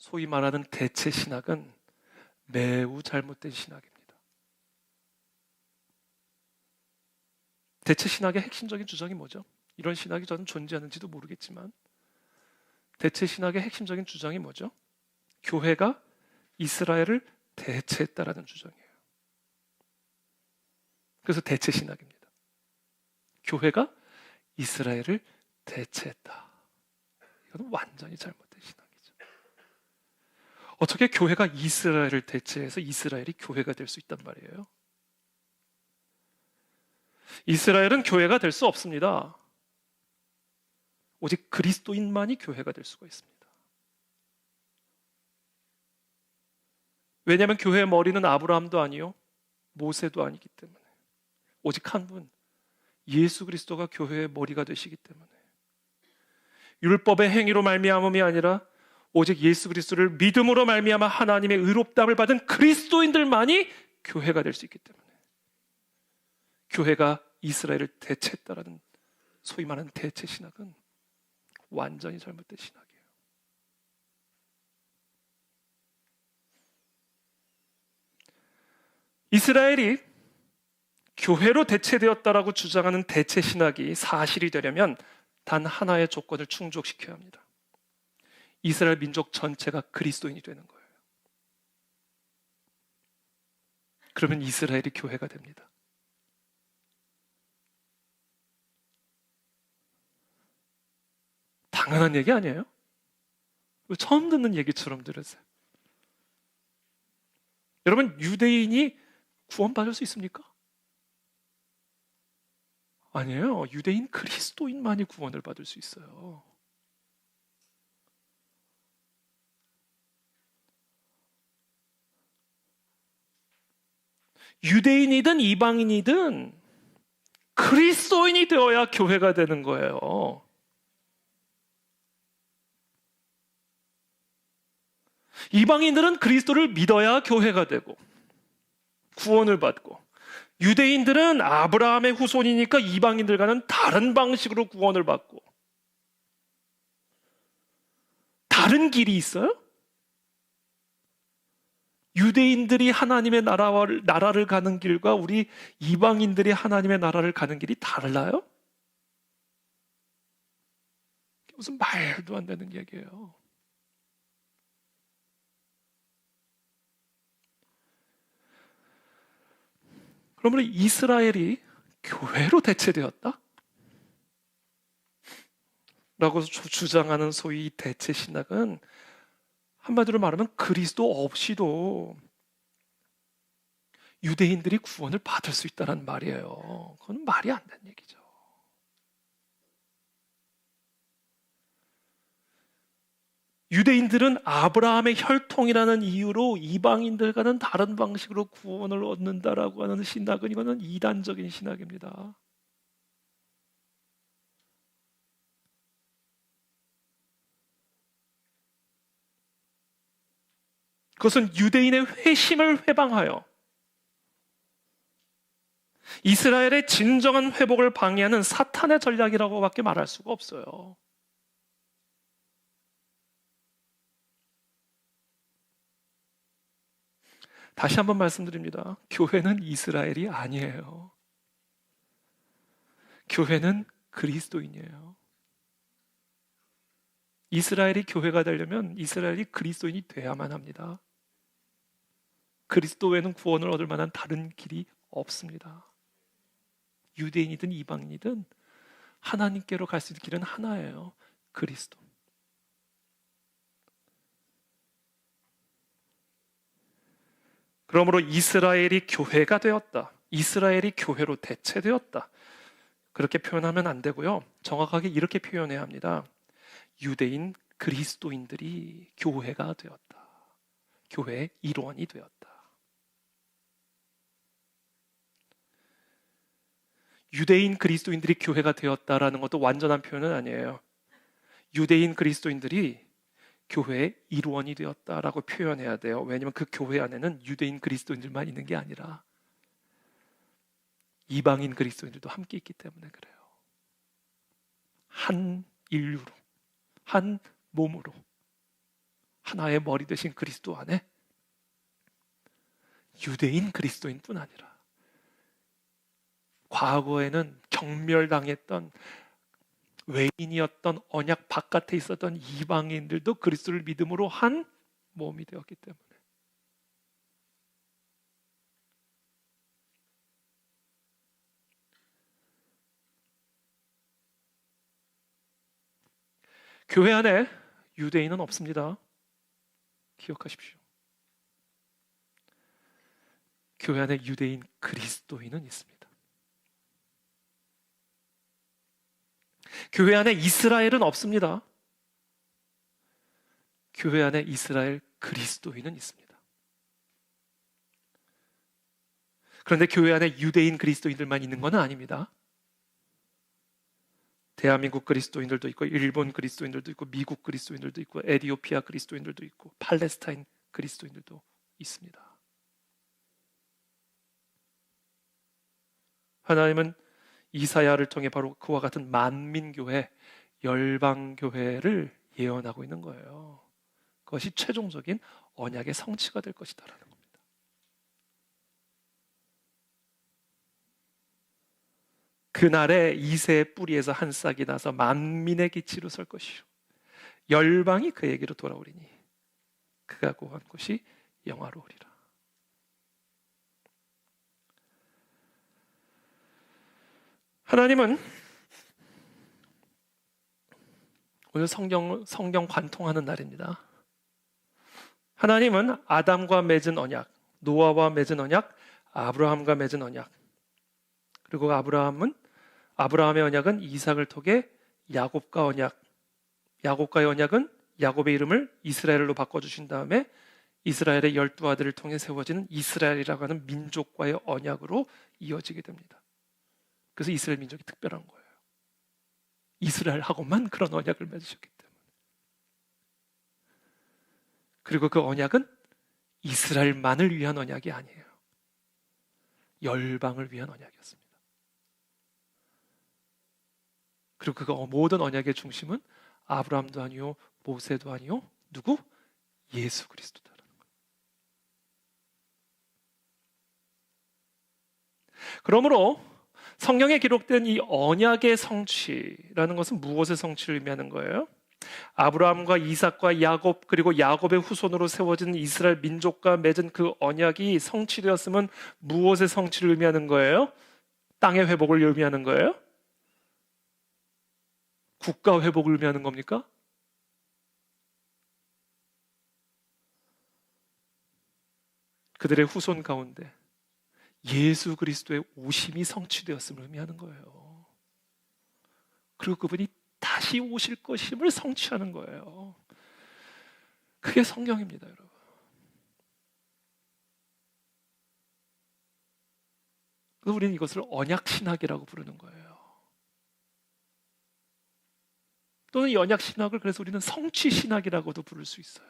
소위 말하는 대체 신학은 매우 잘못된 신학입니다. 대체 신학의 핵심적인 주장이 뭐죠? 이런 신학이 저는 존재하는지도 모르겠지만 대체 신학의 핵심적인 주장이 뭐죠? 교회가 이스라엘을 대체했다라는 주장이에요. 그래서 대체 신학입니다. 교회가 이스라엘을 대체했다. 이건 완전히 잘못된 신학이죠. 어떻게 교회가 이스라엘을 대체해서 이스라엘이 교회가 될 수 있단 말이에요? 이스라엘은 교회가 될 수 없습니다. 오직 그리스도인만이 교회가 될 수가 있습니다. 왜냐하면 교회의 머리는 아브라함도 아니요 모세도 아니기 때문에 오직 한 분, 예수 그리스도가 교회의 머리가 되시기 때문에 율법의 행위로 말미암음이 아니라 오직 예수 그리스도를 믿음으로 말미암아 하나님의 의롭다함을 받은 그리스도인들만이 교회가 될 수 있기 때문에 교회가 이스라엘을 대체했다라는 소위 말하는 대체 신학은 완전히 잘못된 신학이에요. 이스라엘이 교회로 대체되었다라고 주장하는 대체 신학이 사실이 되려면 단 하나의 조건을 충족시켜야 합니다. 이스라엘 민족 전체가 그리스도인이 되는 거예요. 그러면 이스라엘이 교회가 됩니다. 당연한 얘기 아니에요? 처음 듣는 얘기처럼 들으세요. 여러분, 유대인이 구원받을 수 있습니까? 아니에요. 유대인 그리스도인만이 구원을 받을 수 있어요. 유대인이든 이방인이든 그리스도인이 되어야 교회가 되는 거예요. 이방인들은 그리스도를 믿어야 교회가 되고 구원을 받고, 유대인들은 아브라함의 후손이니까 이방인들과는 다른 방식으로 구원을 받고. 다른 길이 있어요? 유대인들이 하나님의 나라를 가는 길과 우리 이방인들이 하나님의 나라를 가는 길이 달라요? 무슨 말도 안 되는 얘기예요. 그러므로 이스라엘이 교회로 대체되었다? 라고 주장하는 소위 대체 신학은 한마디로 말하면 그리스도 없이도 유대인들이 구원을 받을 수 있다는 말이에요. 그건 말이 안 되는 얘기죠. 유대인들은 아브라함의 혈통이라는 이유로 이방인들과는 다른 방식으로 구원을 얻는다라고 하는 신학은 이거는 이단적인 신학입니다. 그것은 유대인의 회심을 회방하여 이스라엘의 진정한 회복을 방해하는 사탄의 전략이라고밖에 말할 수가 없어요. 다시 한번 말씀드립니다. 교회는 이스라엘이 아니에요. 교회는 그리스도인이에요. 이스라엘이 교회가 되려면 이스라엘이 그리스도인이 돼야만 합니다. 그리스도 외에는 구원을 얻을 만한 다른 길이 없습니다. 유대인이든 이방인이든 하나님께로 갈 수 있는 길은 하나예요. 그리스도. 그러므로 이스라엘이 교회가 되었다. 이스라엘이 교회로 대체되었다. 그렇게 표현하면 안 되고요. 정확하게 이렇게 표현해야 합니다. 유대인 그리스도인들이 교회가 되었다. 교회의 일원이 되었다. 유대인 그리스도인들이 교회가 되었다라는 것도 완전한 표현은 아니에요. 유대인 그리스도인들이 교회의 일원이 되었다라고 표현해야 돼요. 왜냐하면 그 교회 안에는 유대인 그리스도인들만 있는 게 아니라 이방인 그리스도인들도 함께 있기 때문에 그래요. 한 인류로, 한 몸으로, 하나의 머리 되신 그리스도 안에 유대인 그리스도인뿐 아니라 과거에는 경멸당했던 외인이었던 언약 바깥에 있었던 이방인들도 그리스도를 믿음으로 한 몸이 되었기 때문에 교회 안에 유대인은 없습니다. 기억하십시오. 교회 안에 유대인 그리스도인은 있습니다. 교회 안에 이스라엘은 없습니다. 교회 안에 이스라엘 그리스도인은 있습니다. 그런데 교회 안에 유대인 그리스도인들만 있는 것은 아닙니다. 대한민국 그리스도인들도 있고, 일본 그리스도인들도 있고, 미국 그리스도인들도 있고, 에티오피아 그리스도인들도 있고, 팔레스타인 그리스도인들도 있습니다. 하나님은 이사야를 통해 바로 그와 같은 만민교회, 열방교회를 예언하고 있는 거예요. 그것이 최종적인 언약의 성취가 될 것이다라는 겁니다. 그날에 이새의 뿌리에서 한 싹이 나서 만민의 기치로 설 것이요 열방이 그에게로 돌아오리니 그가 구한 곳이 영화로우리라. 하나님은 오늘 성경 관통하는 날입니다. 하나님은 아담과 맺은 언약, 노아와 맺은 언약, 아브라함과 맺은 언약, 그리고 아브라함의 언약은 이삭을 통해 야곱과 언약, 야곱과의 언약은 야곱의 이름을 이스라엘로 바꿔주신 다음에 이스라엘의 12아들을 통해 세워지는 이스라엘이라고 하는 민족과의 언약으로 이어지게 됩니다. 그래서 이스라엘 민족이 특별한 거예요. 이스라엘하고만 그런 언약을 맺으셨기 때문에. 그리고 그 언약은 이스라엘만을 위한 언약이 아니에요. 열방을 위한 언약이었습니다. 그리고 그 모든 언약의 중심은 아브라함도 아니요, 모세도 아니요, 누구? 예수 그리스도다라는 거예요. 그러므로 성경에 기록된 이 언약의 성취라는 것은 무엇의 성취를 의미하는 거예요? 아브라함과 이삭과 야곱, 그리고 야곱의 후손으로 세워진 이스라엘 민족과 맺은 그 언약이 성취되었으면 무엇의 성취를 의미하는 거예요? 땅의 회복을 의미하는 거예요? 국가 회복을 의미하는 겁니까? 그들의 후손 가운데 예수 그리스도의 오심이 성취되었음을 의미하는 거예요. 그리고 그분이 다시 오실 것임을 성취하는 거예요. 그게 성경입니다, 여러분. 그래서 우리는 이것을 언약신학이라고 부르는 거예요. 또는 이 언약신학을 그래서 우리는 성취신학이라고도 부를 수 있어요.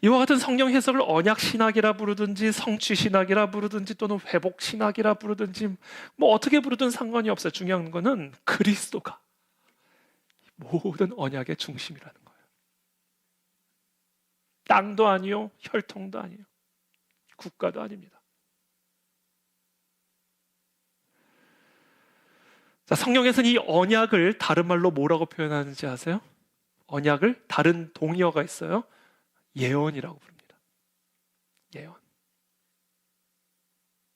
이와 같은 성경 해석을 언약신학이라 부르든지 성취신학이라 부르든지 또는 회복신학이라 부르든지 뭐 어떻게 부르든 상관이 없어요. 중요한 거는 그리스도가 모든 언약의 중심이라는 거예요. 땅도 아니요, 혈통도 아니요, 국가도 아닙니다. 자, 성경에서는 이 언약을 다른 말로 뭐라고 표현하는지 아세요? 언약을 다른 동의어가 있어요. 예언이라고 부릅니다. 예언.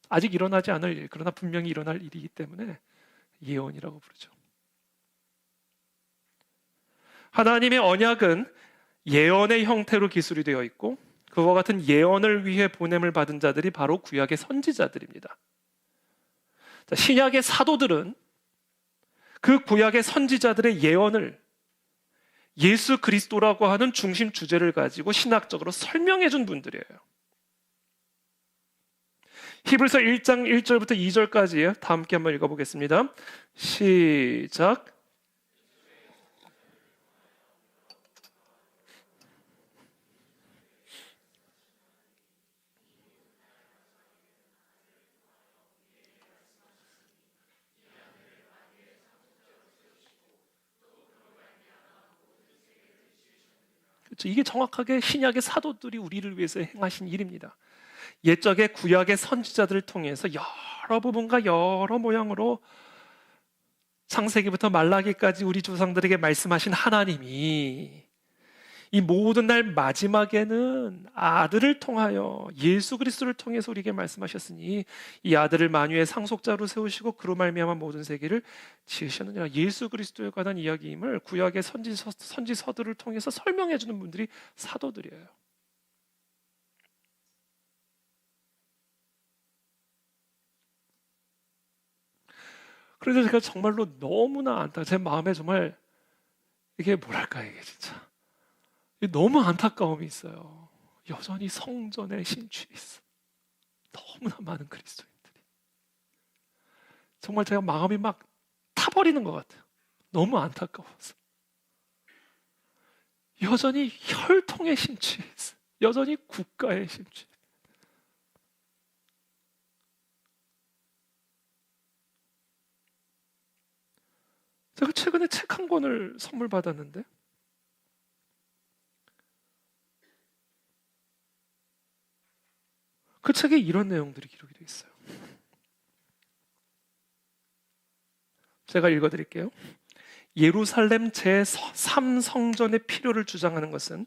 아직 일어나지 않을 일, 그러나 분명히 일어날 일이기 때문에 예언이라고 부르죠. 하나님의 언약은 예언의 형태로 기술이 되어 있고 그와 같은 예언을 위해 보냄을 받은 자들이 바로 구약의 선지자들입니다. 자, 신약의 사도들은 그 구약의 선지자들의 예언을 예수 그리스도라고 하는 중심 주제를 가지고 신학적으로 설명해 준 분들이에요. 히브리서 1장 1절부터 2절까지 다 함께 한번 읽어보겠습니다. 시작. 이게 정확하게 신약의 사도들이 우리를 위해서 행하신 일입니다. 옛적의 구약의 선지자들을 통해서 여러 부분과 여러 모양으로 창세기부터 말라기까지 우리 조상들에게 말씀하신 하나님이 이 모든 날 마지막에는 아들을 통하여 예수 그리스도를 통해서 우리에게 말씀하셨으니 이 아들을 만유의 상속자로 세우시고 그로 말미암아 모든 세계를 지으셨느니라. 예수 그리스도에 관한 이야기임을 구약의 선지서들을 통해서 설명해 주는 분들이 사도들이에요. 그래서 제가 정말로 너무나 제 마음에 정말 이게 뭐랄까 이게 진짜 너무 안타까움이 있어요. 여전히 성전에 심취해 있어. 너무나 많은 그리스도인들이. 정말 제가 마음이 막 타버리는 것 같아요. 너무 안타까워서. 여전히 혈통에 심취해 있어. 여전히 국가에 심취해 있어. 제가 최근에 책 한 권을 선물 받았는데 그 책에 이런 내용들이 기록이 되어 있어요. 제가 읽어드릴게요. 예루살렘 제3성전의 필요를 주장하는 것은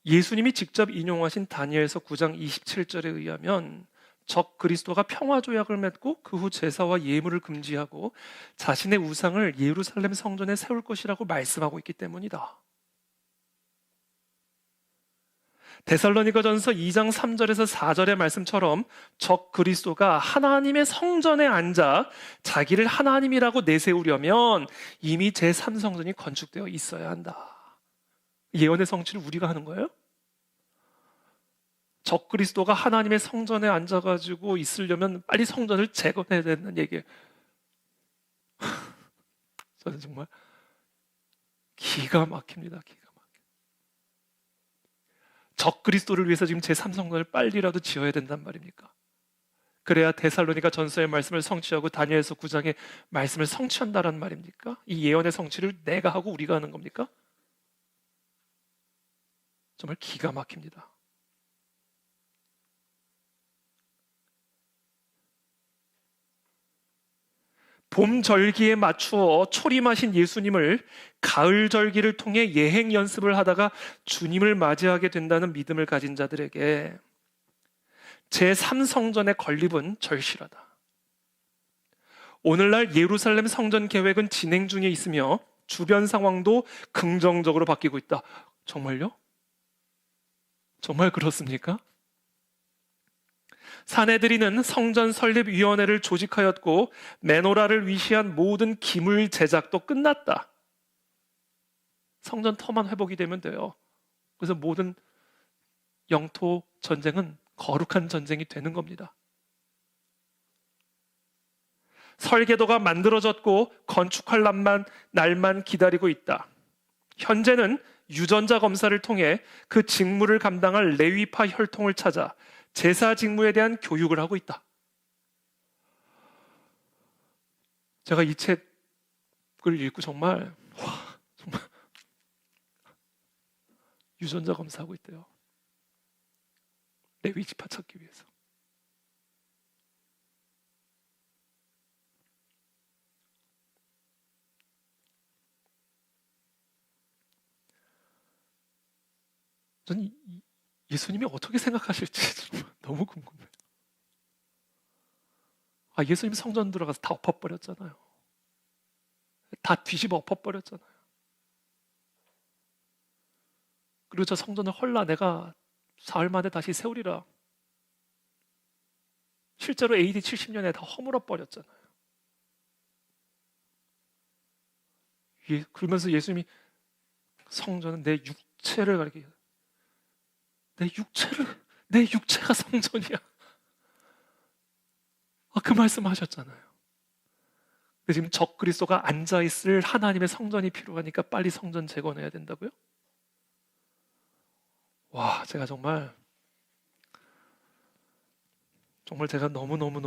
예수님이 직접 인용하신 다니엘서 9장 27절에 의하면 적 그리스도가 평화조약을 맺고 그 후 제사와 예물을 금지하고 자신의 우상을 예루살렘 성전에 세울 것이라고 말씀하고 있기 때문이다. 데살로니가전서 2장 3절에서 4절의 말씀처럼 적 그리스도가 하나님의 성전에 앉아 자기를 하나님이라고 내세우려면 이미 제3성전이 건축되어 있어야 한다. 예언의 성취를 우리가 하는 거예요? 적 그리스도가 하나님의 성전에 앉아가지고 있으려면 빨리 성전을 재건해야 된다는 얘기예요. 저는 정말 기가 막힙니다. 기가 막혀. 적 그리스도를 위해서 지금 제3성전을 빨리라도 지어야 된단 말입니까? 그래야 데살로니가 전서의 말씀을 성취하고 다니엘서 9장의 말씀을 성취한다는 말입니까? 이 예언의 성취를 내가 하고 우리가 하는 겁니까? 정말 기가 막힙니다. 봄 절기에 맞추어 초림하신 예수님을 가을 절기를 통해 예행 연습을 하다가 주님을 맞이하게 된다는 믿음을 가진 자들에게 제3성전의 건립은 절실하다. 오늘날 예루살렘 성전 계획은 진행 중에 있으며 주변 상황도 긍정적으로 바뀌고 있다. 정말요? 정말 그렇습니까? 사내들이는 성전 설립위원회를 조직하였고 메노라를 위시한 모든 기물 제작도 끝났다. 성전 터만 회복이 되면 돼요. 그래서 모든 영토 전쟁은 거룩한 전쟁이 되는 겁니다. 설계도가 만들어졌고 건축할 날만 기다리고 있다. 현재는 유전자 검사를 통해 그 직무를 감당할 레위파 혈통을 찾아 제사 직무에 대한 교육을 하고 있다. 제가 이 책을 읽고 정말 유전자 검사하고 있대요. 레위 지파 찾기 위해서. 저는 예수님이 어떻게 생각하실지 너무 궁금해요. 예수님 성전 들어가서 다 엎어버렸잖아요. 다 뒤집어 엎어버렸잖아요. 그리고 저 성전을 헐라 내가 사흘 만에 다시 세우리라. 실제로 AD 70년에 다 허물어버렸잖아요. 그러면서 예수님이 성전은 내 육체를 가리켜. 내 육체가 성전이야. 그 말씀 하셨잖아요. 근데 지금 적 그리스도가 앉아있을 하나님의 성전이 필요하니까 빨리 성전 재건해야 된다고요? 와, 제가 정말 제가 너무너무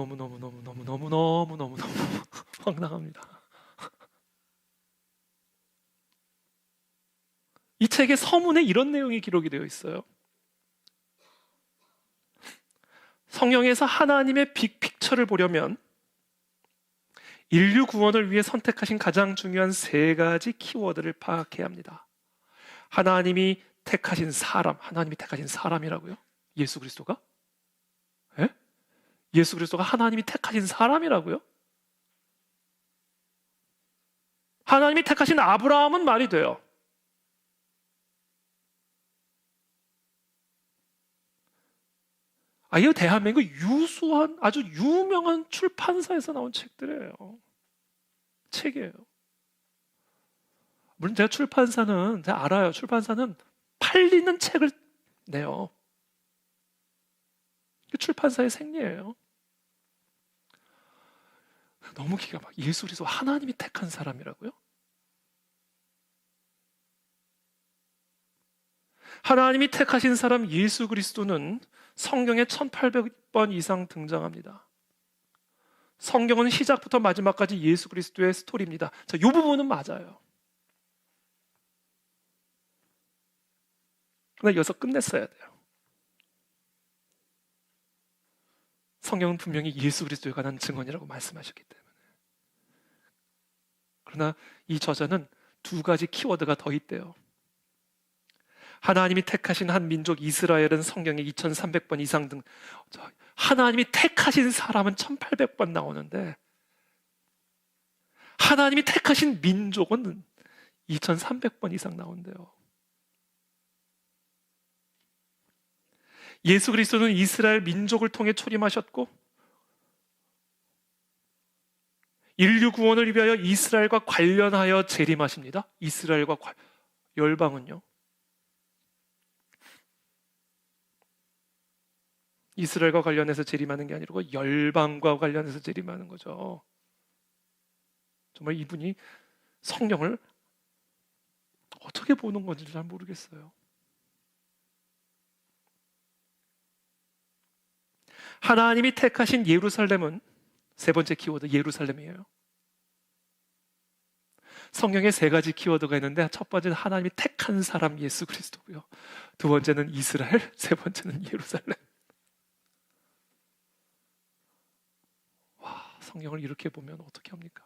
황당합니다. 이 책의 서문에 이런 내용이 기록이 되어 있어요. 성경에서 하나님의 빅픽처를 보려면 인류 구원을 위해 선택하신 가장 중요한 세 가지 키워드를 파악해야 합니다. 하나님이 택하신 사람, 하나님이 택하신 사람이라고요? 예수 그리스도가? 예? 예수 그리스도가 하나님이 택하신 사람이라고요? 하나님이 택하신 아브라함은 말이 돼요. 이 대한민국 유수한 아주 유명한 출판사에서 나온 책들이에요. 책이에요. 물론 제가 알아요. 출판사는 팔리는 책을 내요. 출판사의 생리예요. 너무 기가 막 예수 그리스도 하나님이 택한 사람이라고요? 하나님이 택하신 사람 예수 그리스도는 성경에 1800번 이상 등장합니다. 성경은 시작부터 마지막까지 예수 그리스도의 스토리입니다. 자, 이 부분은 맞아요. 그러나 여기서 끝냈어야 돼요. 성경은 분명히 예수 그리스도에 관한 증언이라고 말씀하셨기 때문에. 그러나 이 저자는 두 가지 키워드가 더 있대요. 하나님이 택하신 한 민족 이스라엘은 성경에 2300번 이상 등 하나님이 택하신 사람은 1800번 나오는데 하나님이 택하신 민족은 2300번 이상 나온대요. 예수 그리스도는 이스라엘 민족을 통해 초림하셨고 인류 구원을 위하여 이스라엘과 관련하여 재림하십니다. 열방은요? 이스라엘과 관련해서 재림하는 게 아니고 열방과 관련해서 재림하는 거죠. 정말 이분이 성경을 어떻게 보는 건지 잘 모르겠어요. 하나님이 택하신 예루살렘은 세 번째 키워드 예루살렘이에요. 성경에 세 가지 키워드가 있는데 첫 번째는 하나님이 택한 사람 예수 그리스도고요. 두 번째는 이스라엘, 세 번째는 예루살렘. 와, 성경을 이렇게 보면 어떻게 합니까?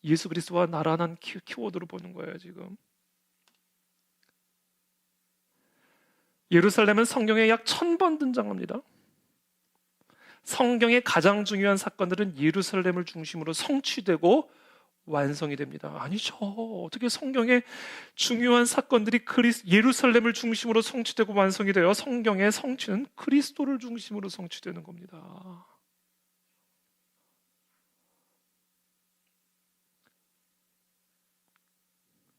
예수 그리스도와 나라는 키워드로 보는 거예요, 지금. 예루살렘은 성경에 약 1000번 등장합니다. 성경의 가장 중요한 사건들은 예루살렘을 중심으로 성취되고 완성이 됩니다. 아니죠. 어떻게 성경의 중요한 사건들이 예루살렘을 중심으로 성취되고 완성이 돼요? 성경의 성취는 그리스도를 중심으로 성취되는 겁니다.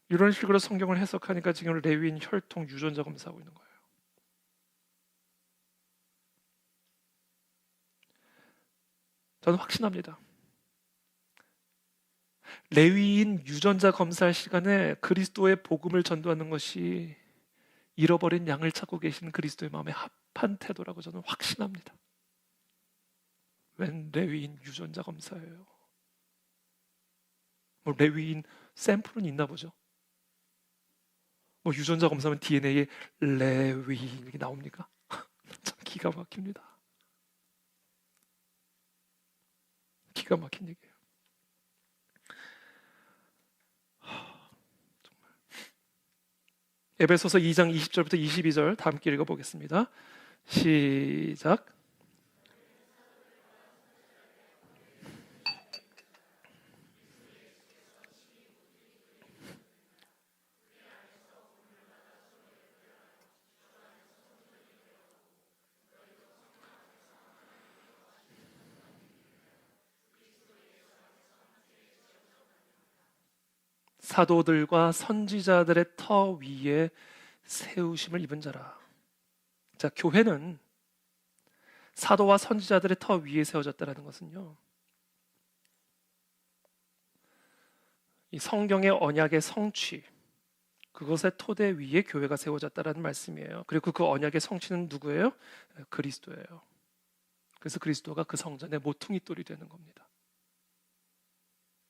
이런 식으로 성경을 해석하니까 지금 레위인 혈통 유전자 검사하고 있는 거예요. 저는 확신합니다. 레위인 유전자 검사할 시간에 그리스도의 복음을 전도하는 것이 잃어버린 양을 찾고 계신 그리스도의 마음에 합한 태도라고 저는 확신합니다. 웬 레위인 유전자 검사예요? 뭐 레위인 샘플은 있나 보죠. 뭐 유전자 검사하면 DNA에 레위인 이렇게 나옵니까? 참 기가 막힙니다. 기가 막힌 얘기예요. 정말. 에베소서 2장 20절부터 22절 다 함께 읽어보겠습니다. 시작. 사도들과 선지자들의 터 위에 세우심을 입은 자라. 자, 교회는 사도와 선지자들의 터 위에 세워졌다는 것은요, 이 성경의 언약의 성취, 그것의 토대 위에 교회가 세워졌다는 말씀이에요. 그리고 그 언약의 성취는 누구예요? 그리스도예요. 그래서 그리스도가 그 성전의 모퉁이 돌이 되는 겁니다.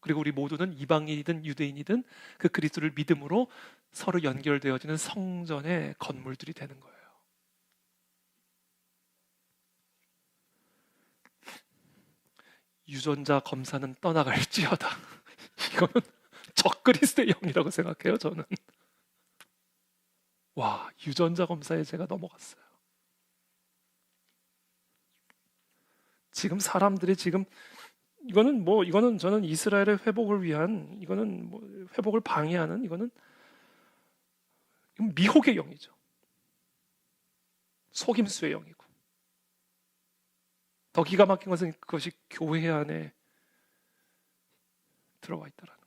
그리고 우리 모두는 이방인이든 유대인이든 그 그리스도를 믿음으로 서로 연결되어지는 성전의 건물들이 되는 거예요. 유전자 검사는 떠나갈지어다. 이거는 적그리스도의 영이라고 생각해요, 저는. 와, 유전자 검사에 제가 넘어갔어요. 지금 사람들이 지금 이거는 저는 이스라엘의 회복을 위한 이거는 회복을 방해하는 이건 미혹의 영이죠. 속임수의 영이고. 더 기가 막힌 것은 그것이 교회 안에 들어와 있다라는